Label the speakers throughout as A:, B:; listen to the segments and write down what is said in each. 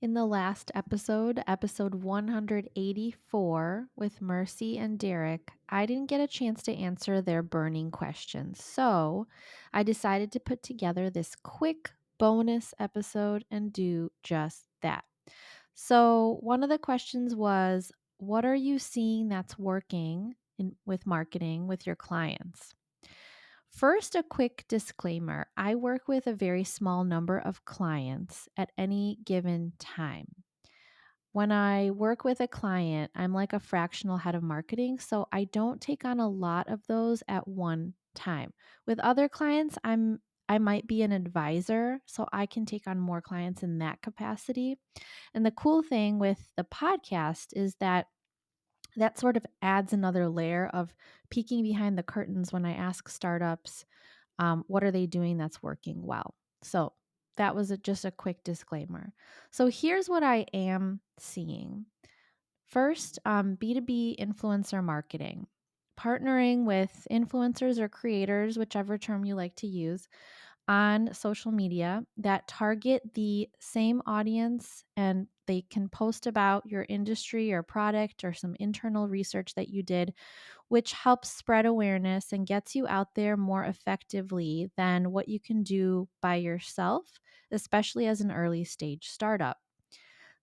A: In the last episode, episode 184 with Merci and Derek, I didn't get a chance to answer their burning questions. So I decided to put together this quick bonus episode and do just that. So one of the questions was, what are you seeing that's working with marketing with your clients? First, a quick disclaimer. I work with a very small number of clients at any given time. When I work with a client, I'm like a fractional head of marketing, so I don't take on a lot of those at one time. With other clients, I might be an advisor, so I can take on more clients in that capacity. And the cool thing with the podcast is that sort of adds another layer of peeking behind the curtains when I ask startups, what are they doing that's working well? So that was just a quick disclaimer. So here's what I am seeing. First, B2B influencer marketing. Partnering with influencers or creators, whichever term you like to use, on social media that target the same audience and they can post about your industry or product or some internal research that you did, which helps spread awareness and gets you out there more effectively than what you can do by yourself, especially as an early stage startup.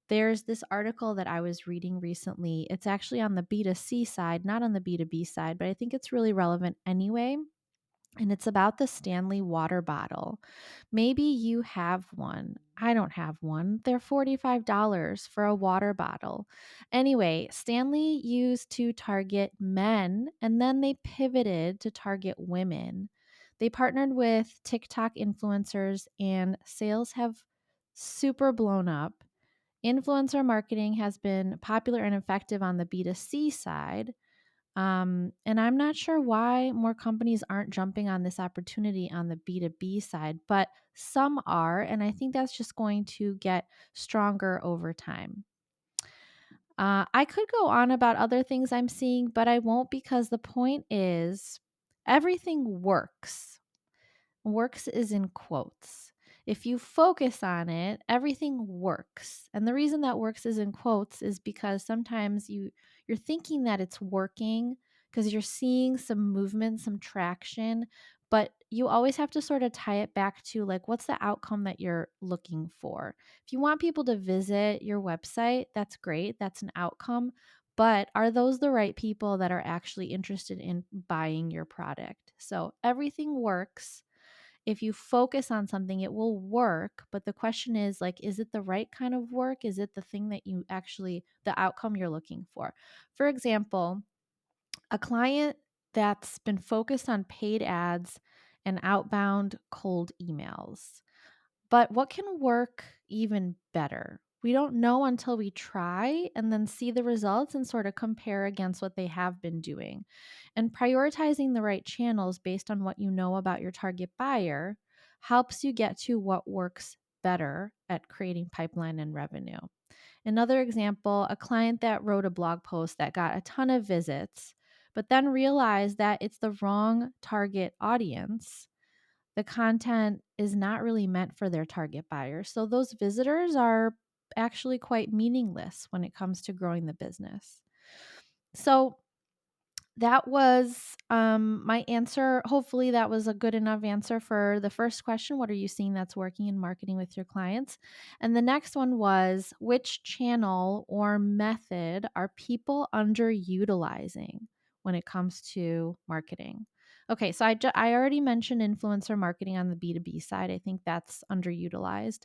A: There's this article that I was reading recently. It's actually on the B2C side, not on the B2B side, but I think it's really relevant anyway. And it's about the Stanley water bottle. Maybe you have one. I don't have one. They're $45 for a water bottle. Anyway, Stanley used to target men and then they pivoted to target women. They partnered with TikTok influencers and sales have super blown up. Influencer marketing has been popular and effective on the B2C side. And I'm not sure why more companies aren't jumping on this opportunity on the B2B side, but some are. And I think that's just going to get stronger over time. I could go on about other things I'm seeing, but I won't because the point is everything works. Works is in quotes. If you focus on it, everything works. And the reason that works is in quotes is because sometimes you're thinking that it's working because you're seeing some movement, some traction, but you always have to sort of tie it back to like what's the outcome that you're looking for. If you want people to visit your website, that's great. That's an outcome. But are those the right people that are actually interested in buying your product? So everything works. If you focus on something, it will work. But the question is like, is it the right kind of work? Is it the thing that you actually, the outcome you're looking for? For example, a client that's been focused on paid ads and outbound cold emails. But what can work even better? We don't know until we try and then see the results and sort of compare against what they have been doing. And prioritizing the right channels based on what you know about your target buyer helps you get to what works better at creating pipeline and revenue. Another example, a client that wrote a blog post that got a ton of visits, but then realized that it's the wrong target audience. The content is not really meant for their target buyer. So those visitors are actually quite meaningless when it comes to growing the business. So that was my answer. Hopefully, that was a good enough answer for the first question. What are you seeing that's working in marketing with your clients? And the next one was, which channel or method are people underutilizing when it comes to marketing? Okay, so I already mentioned influencer marketing on the B2B side. I think that's underutilized.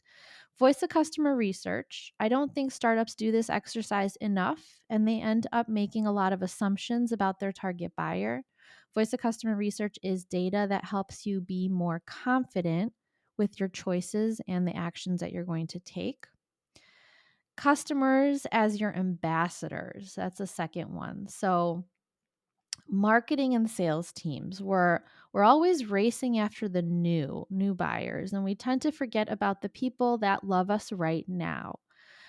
A: Voice of customer research. I don't think startups do this exercise enough, and they end up making a lot of assumptions about their target buyer. Voice of customer research is data that helps you be more confident with your choices and the actions that you're going to take. Customers as your ambassadors. That's the second one. So, marketing and sales teams we're always racing after the new buyers, and we tend to forget about the people that love us right now.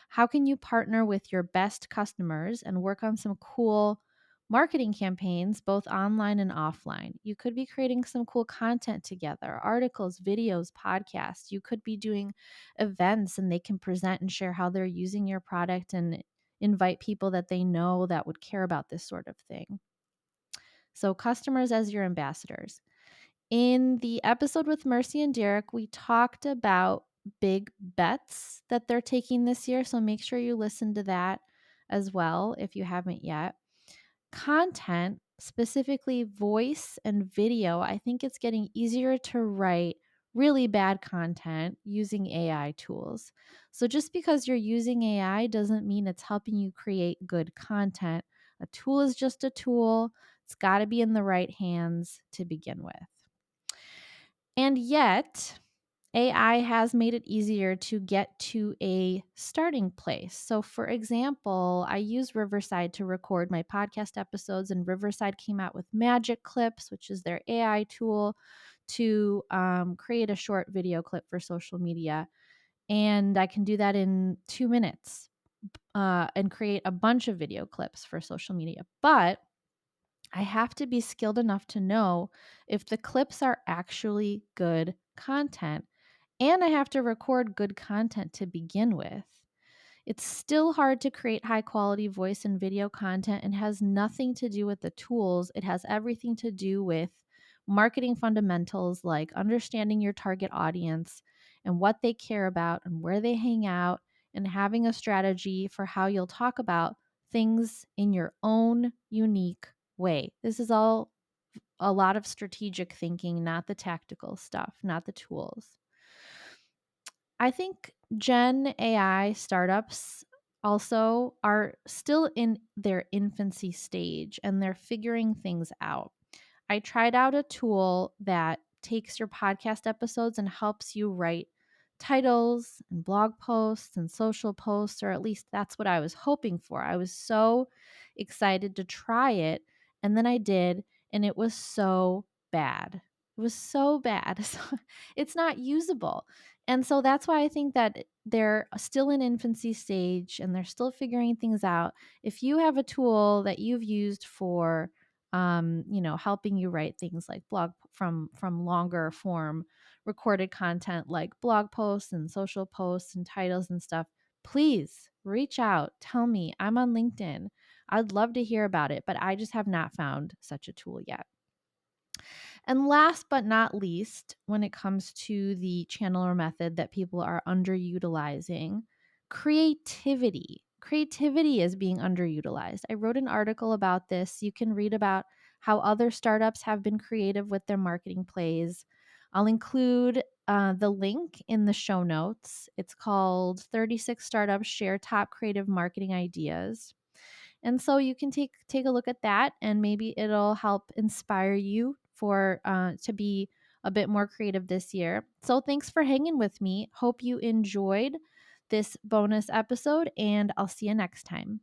A: How can you partner with your best customers and work on some cool marketing campaigns, both online and offline. You could be creating some cool content together, articles, videos, podcasts. You could be doing events and they can present and share how they're using your product and invite people that they know that would care about this sort of thing. So, customers as your ambassadors. In the episode with Mercy and Derek, we talked about big bets that they're taking this year. So, make sure you listen to that as well if you haven't yet. Content, specifically voice and video, I think it's getting easier to write really bad content using AI tools. So just because you're using AI doesn't mean it's helping you create good content. A tool is just a tool. It's got to be in the right hands to begin with. And yet, AI has made it easier to get to a starting place. So, for example, I use Riverside to record my podcast episodes, and Riverside came out with Magic Clips, which is their AI tool to create a short video clip for social media. And I can do that in 2 minutes and create a bunch of video clips for social media. But I have to be skilled enough to know if the clips are actually good content, and I have to record good content to begin with. It's still hard to create high quality voice and video content and has nothing to do with the tools. It has everything to do with marketing fundamentals like understanding your target audience and what they care about and where they hang out, and having a strategy for how you'll talk about things in your own unique way. This is all a lot of strategic thinking, not the tactical stuff, not the tools. I think Gen AI startups also are still in their infancy stage and they're figuring things out. I tried out a tool that takes your podcast episodes and helps you write titles and blog posts and social posts, or at least that's what I was hoping for. I was so excited to try it. And then I did, and it was so bad. It was so bad. So it's not usable. And so that's why I think that they're still in infancy stage and they're still figuring things out. If you have a tool that you've used for helping you write things like blog from longer form recorded content like blog posts and social posts and titles and stuff, please reach out. Tell me. I'm on LinkedIn. I'd love to hear about it, but I just have not found such a tool yet. And last but not least, when it comes to the channel or method that people are underutilizing, creativity. Creativity is being underutilized. I wrote an article about this. You can read about how other startups have been creative with their marketing plays. I'll include the link in the show notes. It's called 36 Startups Share Top Creative Marketing Ideas. And so you can take a look at that, and maybe it'll help inspire you for to be a bit more creative this year. So thanks for hanging with me. Hope you enjoyed this bonus episode, and I'll see you next time.